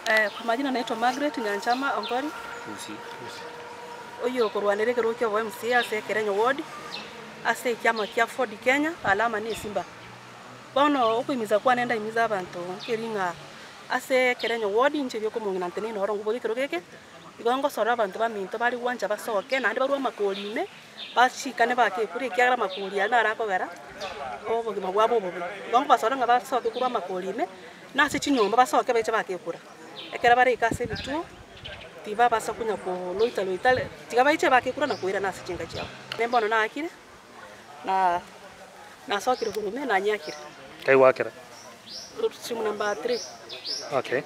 Kwa majina naitwa Margaret Nyanchama Ongori. Oyo kurwanire kirukio wa MCA ase Kerenyo Ward ase kiama kia Ford Kenya alama ni Simba. Bono okuimiza kwa nenda imiza abantu kiringa ase Kerenyo Ward nche byo kumungina nteni no rongo bodi kirukeke. Igongo sora abantu baminto bari wanja basoke nandi barwa makolime bashikane bakekuri kiagara makoli ana arakogera obugima bwabo bobu. Igongo basora nga basoke kurwa makolime nase chinyomba basoke beche bakekura. Ekera bare ikase bitu tiba basa kunya ko loita tiga baiche bakekura na kuira nase chinga chao. Nembono na akire na sokire kurume na nyakire. Kai wakira. Simu number 3. Okay.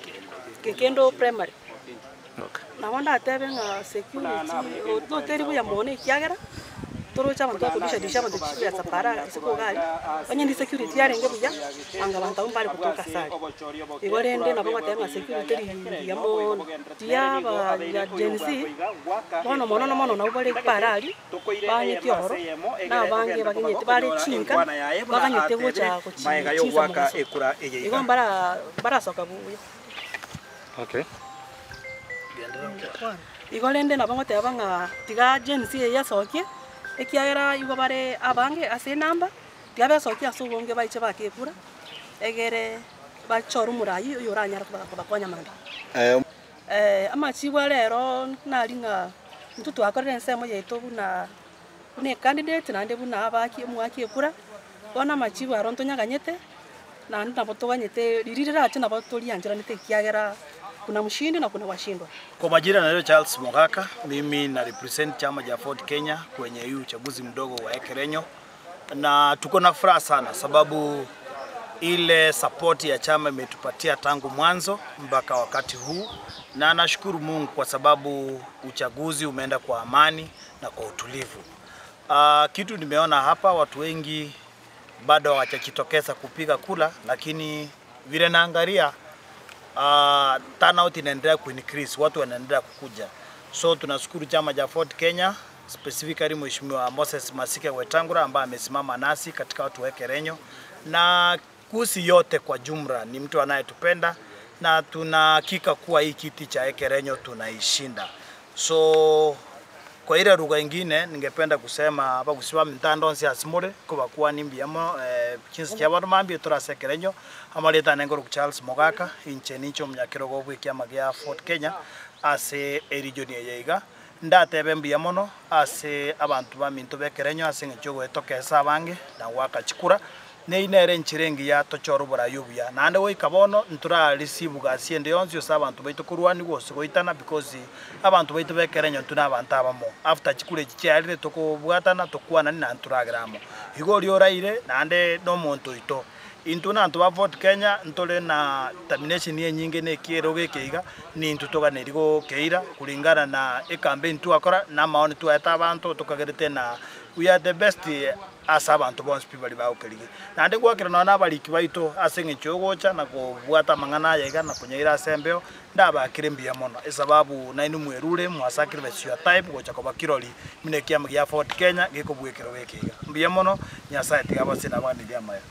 Kekendo primary. Okay. Na wanda atebe nga security o teribu ya mone kiagera. Toro chama ndo kubisha disha ndo chipya sapara isiko gali. Banye ndi security yare ngebuya anga banta umbali kutoka sali. Igore ende na bangwa tenga security ya mo dia ba ya jensi. Mono na ubale parali. Banye tioro na bange bagenyete bale chinka. Baganyete gocha ko chinka ekura eye. Igo bara soka buya. Okay. Igolende na bango teba nga tiga jensi ya sokie ekiagera igo bare abange ase namba tiga sokie asubonge baiche bakekura egere bachoru murayi yoranyara kubakonya mandi amachiwa lero nalinga mtutu akorere nsemo yeto buna une candidate nande buna abaki mwakekura bona machiwa aronto nyaganyete na ndabotoganyete ririra ati nabotori anjira nite kiagera kuna mshindi na kuna washindwa. Kwa majina naitwa Charles Mogaka, mimi na represent chama cha Ford Kenya kwenye hii uchaguzi mdogo wa Kerenyo, na tuko na furaha sana sababu ile support ya chama imetupatia tangu mwanzo mpaka wakati huu, na nashukuru Mungu kwa sababu uchaguzi umeenda kwa amani na kwa utulivu. Kitu nimeona hapa watu wengi bado hawajajitokeza kupiga kura, lakini vile naangalia turnout inaendelea ku-increase, watu wanaendelea kukuja. So tunashukuru chama cha Ford Kenya, specifically Mheshimiwa Moses Masike Wetangula ambaye amesimama nasi katika watu wa Kerenyo, na kusi yote kwa jumla ni mtu anayetupenda na tunahakika kuwa hii kiti cha Kerenyo tunaishinda. So kwa ile lugha nyingine ningependa kusema hapa kusimama mtando nsi asimure kwa kuwa nimbiamo kinsi kya bado mambi turase Kerenyo amaleta nengoro Charles Mogaka inche nicho mnyakiro gobwe kiama gya Ford Kenya ase region yeiga ndatebe mbiamono ase abantu baminto be Kerenyo ase nchogo etokesa abange na waka chikura neinere nchirengi ya tochoro borayubya nande we kabono ntura receive gasiende yonzi yosabantu baitu kurwani gose goitana because abantu baitu be Kerenyo tuna abantu abamo after chikure chikyalire tokobwatana tokwana na nturagramo igori oraire nande no muntu ito intuna antu ba Ford Kenya ntole na termination ye nyinge ne kiero gekeiga ni ntutoga nerigo keira kulingana na e campaign tu akora na maoni tu eta abantu tokagerete na we are the best as abantu bonse people ba okerige nande gwakira na baliki baito asenge chogocha na kubwata mangana yaiga na kunyaira sembeo ndaba kirembia mono sababu nainu mwerure mwasakire besio type gocha ko bakiroli mine kiama gya Ford Kenya gikobwekero gekiga mbia mono nyasaye tigaba sina bandi dia maya.